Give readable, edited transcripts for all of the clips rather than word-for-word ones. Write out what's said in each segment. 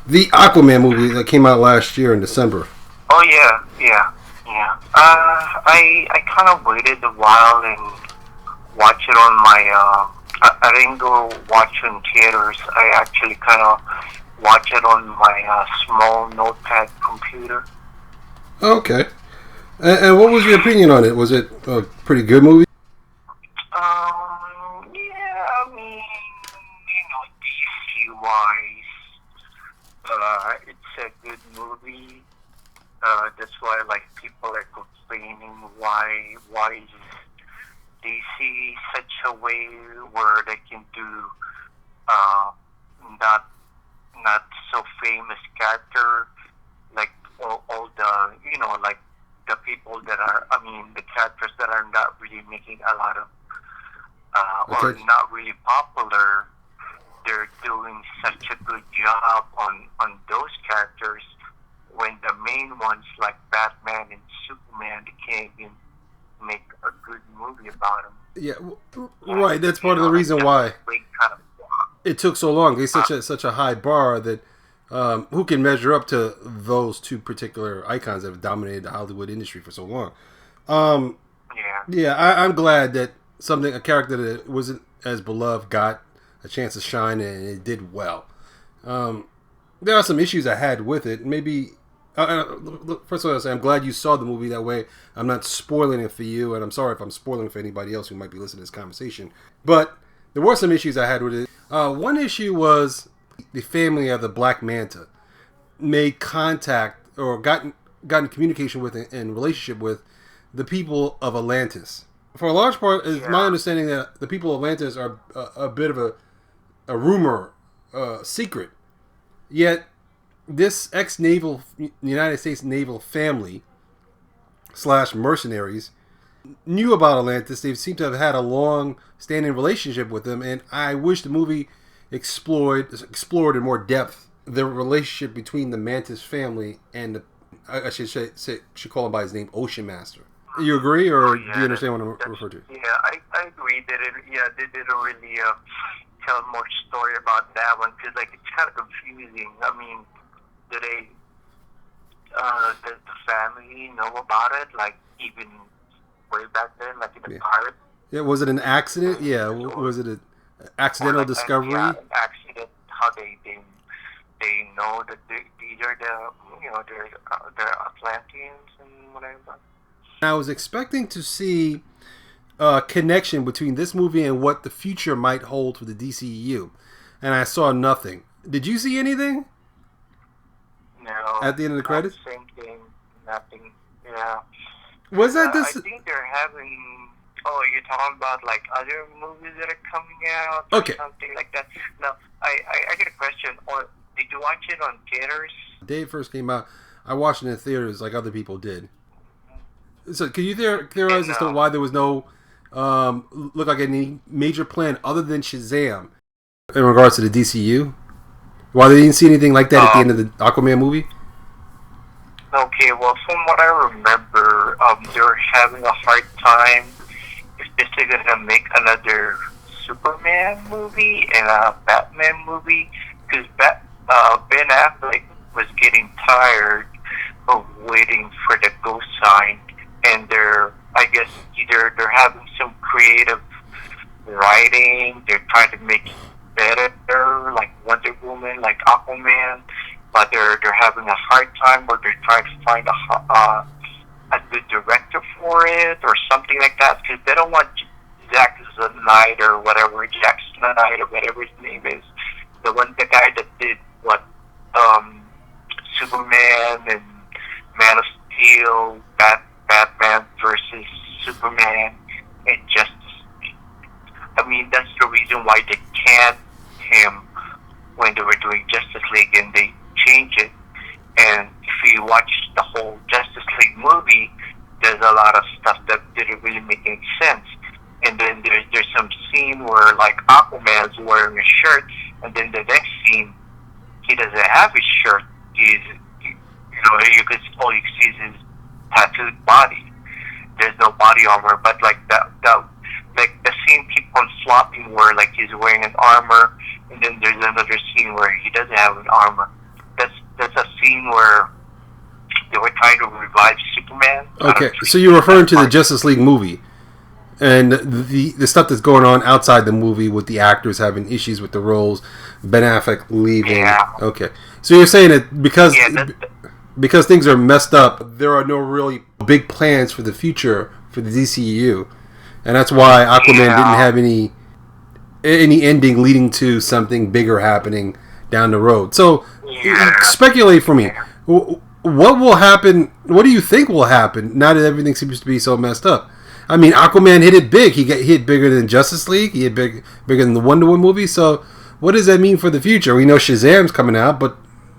The Aquaman movie that came out last year in December. Oh yeah. I kind of waited a while and watched it on my. I didn't go watch it in theaters. I actually kind of watch it on my small notepad computer. Okay. And what was your opinion on it? Was it a pretty good movie? Yeah, I mean, DC wise, it's a good movie. That's why, like, people are complaining why is DC such a way where they can do uh, not not so famous character like all the like the people that are I mean the characters that are not really making a lot of or Attention. not really popular. They're doing such a good job on those characters when the main ones like Batman and Superman they can't even make a good movie about them. Yeah, right. And That's part of the like reason Justice why League kind of it took so long. It's uh, such a high bar that who can measure up to those two particular icons that have dominated the Hollywood industry for so long? Um, yeah. yeah, I'm glad that a character that wasn't as beloved got a chance to shine and it did well. Um, there are some issues I had with it. Maybe first of all, I say I'm glad you saw the movie that way. I'm not spoiling it for you, and I'm sorry if I'm spoiling it for anybody else who might be listening to this conversation. But there were some issues I had with it. One issue was the family of the Black Manta made contact or gotten communication with and relationship with the people of Atlantis. For a large part, it's my Yeah. understanding that the people of Atlantis are a bit of a rumor, secret. Yet this ex-naval United States naval family slash mercenaries knew about Atlantis. They seem to have had a long-standing relationship with them, and I wish the movie explored in more depth the relationship between the Mantis family and I should call him by his name, Ocean Master. You agree, Oh or do you yeah, understand what I'm that's referring to? yeah. I agree that they didn't really tell more story about that one because like it's kind of confusing. I mean, do they does the family know about it? Like even way back then, like in the Yeah. pirate Yeah. Was it an accident? Yeah. movies, Was it an or accidental like discovery? an accident? How they know that these are they're Atlanteans and whatever. I was expecting to see a connection between this movie and what the future might hold for the DCEU, and I saw nothing. Did you see anything No, at the end of the not credits? the same thing. Nothing. Yeah. Was Because that I this? think they're having. Oh, you're talking about like other movies that are coming out or Okay. something like that. Now, I get a question. Or did you watch it on theaters? The day it first came out, I watched it in theaters like other people did. So, can you theorize And as to why there was no look like any major plan other than Shazam in regards to the DCU? Why they didn't see anything like that at the end of the Aquaman movie? okay, well, from what I remember, they're having a hard time if they're gonna make another Superman movie and a Batman movie because Ben Affleck was getting tired of waiting for the go sign, and I guess either they're having some creative writing, they're trying to make it better, like Wonder Woman, like Aquaman, but they're having a hard time, or they're trying to find a good director for it, or something like that, because they don't want Zack Snyder or whatever, Jack Snyder, whatever his name is, the guy that did what um, Superman and Man of Steel, Batman versus Superman, and Justice League. I mean, that's the reason why they canned him when they were doing Justice League, and they changed it. And if you watch the whole Justice League movie, there's a lot of stuff that didn't really make any sense. And then there's some scene where like Aquaman's wearing a shirt, and then the next scene he doesn't have his shirt. You could all you can see is his tattooed body. There's no body armor, but like that like the scene keep on flopping where like he's wearing an armor, and then there's another scene where he doesn't have an armor. scene where they were trying to revive Superman. Okay, so you're referring to the Justice League movie and the stuff that's going on outside the movie with the actors having issues with the roles, Ben Affleck leaving. Yeah. Okay, so you're saying that because things are messed up, there are no really big plans for the future for the DCEU, and that's why Aquaman didn't have any ending leading to something bigger happening down the road. So speculate for me. What will happen? What do you think will happen now that everything seems to be so messed up? I mean, Aquaman hit it big. He hit bigger than Justice League. He hit bigger than the Wonder Woman movie. So what does that mean for the future? We know Shazam's coming out,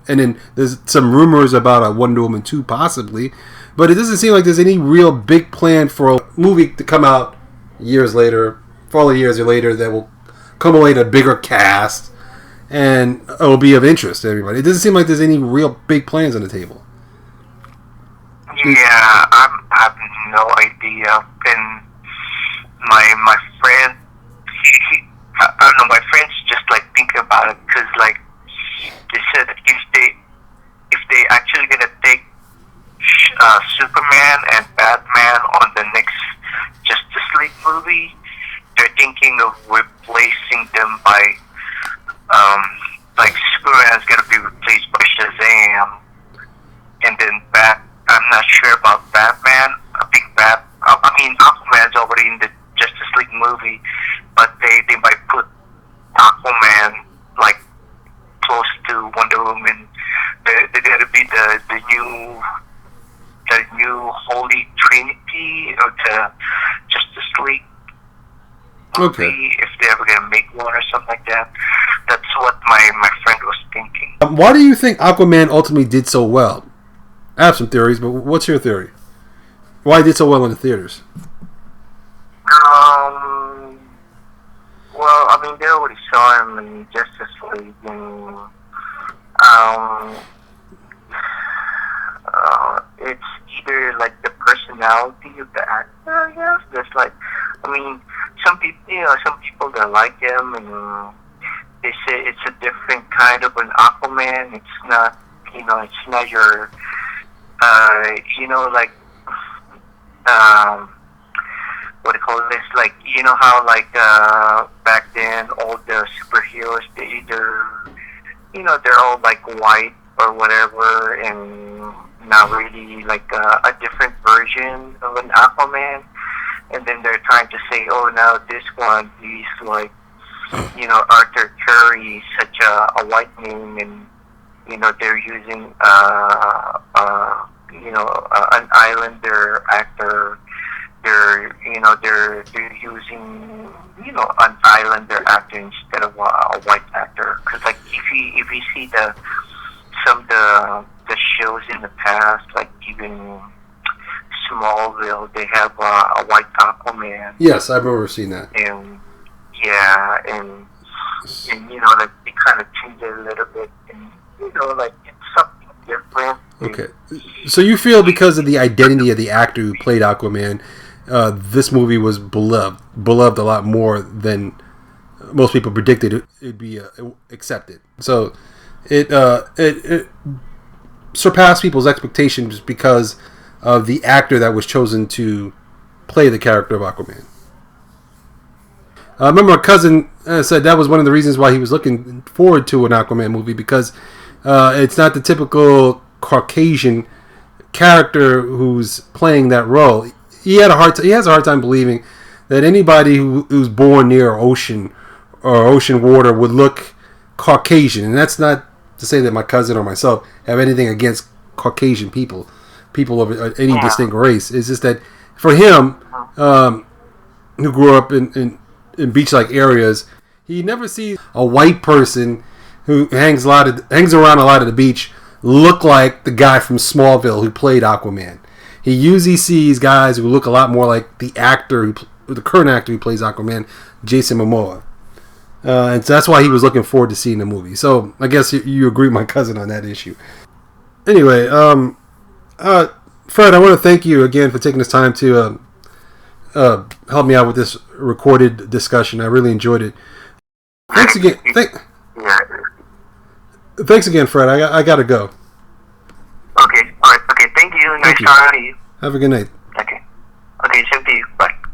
and then there's some rumors about a Wonder Woman 2 possibly. But it doesn't seem like there's any real big plan for a movie to come out years later, 4 years later, that will accumulate a bigger cast and it'll be of interest to everybody. It doesn't seem like there's any real big plans on the table. Yeah, I have no idea. And my friend, I don't know, my friends just like thinking about it because like they said if they actually gonna take Superman and Batman on the next Justice League movie, they're thinking of replacing them by like Superman's gonna be replaced by Shazam, and then I'm not sure about Batman. I mean, Aquaman's already in the Justice League movie, but they might put Aquaman like close to Wonder Woman. They're gonna be the new Holy Trinity of the Justice League movie. Okay. If they're ever gonna make one or something like that. That's what my friend was thinking. Why do you think Aquaman ultimately did so well? I have some theories, but what's your theory? Why it did so well in the theaters? Well, I mean, they already saw him in Justice League, and it's either like the personality of the actor, I guess. There's like, I mean, some people that like him, and they say it's a different kind of an Aquaman. It's not, it's not your, like, what do you call this? Like, you know how like back then all the superheroes, they either, they're all like white or whatever, and not really like a different version of an Aquaman. And then they're trying to say, oh, now this one, he's like, Arthur Curry, such a white name, and they're using an Islander actor. They're using an Islander actor instead of a white actor. Because like if you see some of the shows in the past, like even Smallville, they have a white Aquaman. Yes, I remember seeing that. And and like they kind of changed it a little bit, and like it's something different. Okay, so you feel because of the identity of the actor who played Aquaman, this movie was beloved a lot more than most people predicted it'd be accepted. So it surpassed people's expectations because of the actor that was chosen to play the character of Aquaman. I remember my cousin said that was one of the reasons why he was looking forward to an Aquaman movie, because it's not the typical Caucasian character who's playing that role. He has a hard time believing that anybody who's born near ocean or ocean water would look Caucasian. And that's not to say that my cousin or myself have anything against Caucasian people of any distinct race. It's just that for him, who grew up in beach-like areas, he never sees a white person who hangs around a lot of the beach look like the guy from Smallville who played Aquaman. He usually sees guys who look a lot more like the current actor who plays Aquaman, Jason Momoa. And so that's why he was looking forward to seeing the movie. So I guess you agree with my cousin on that issue. Anyway, Fred, I want to thank you again for taking this time to help me out with this recorded discussion. I really enjoyed it. Thanks again. Thanks again, Fred. I gotta go. Thank you. Charlie. Have a good night.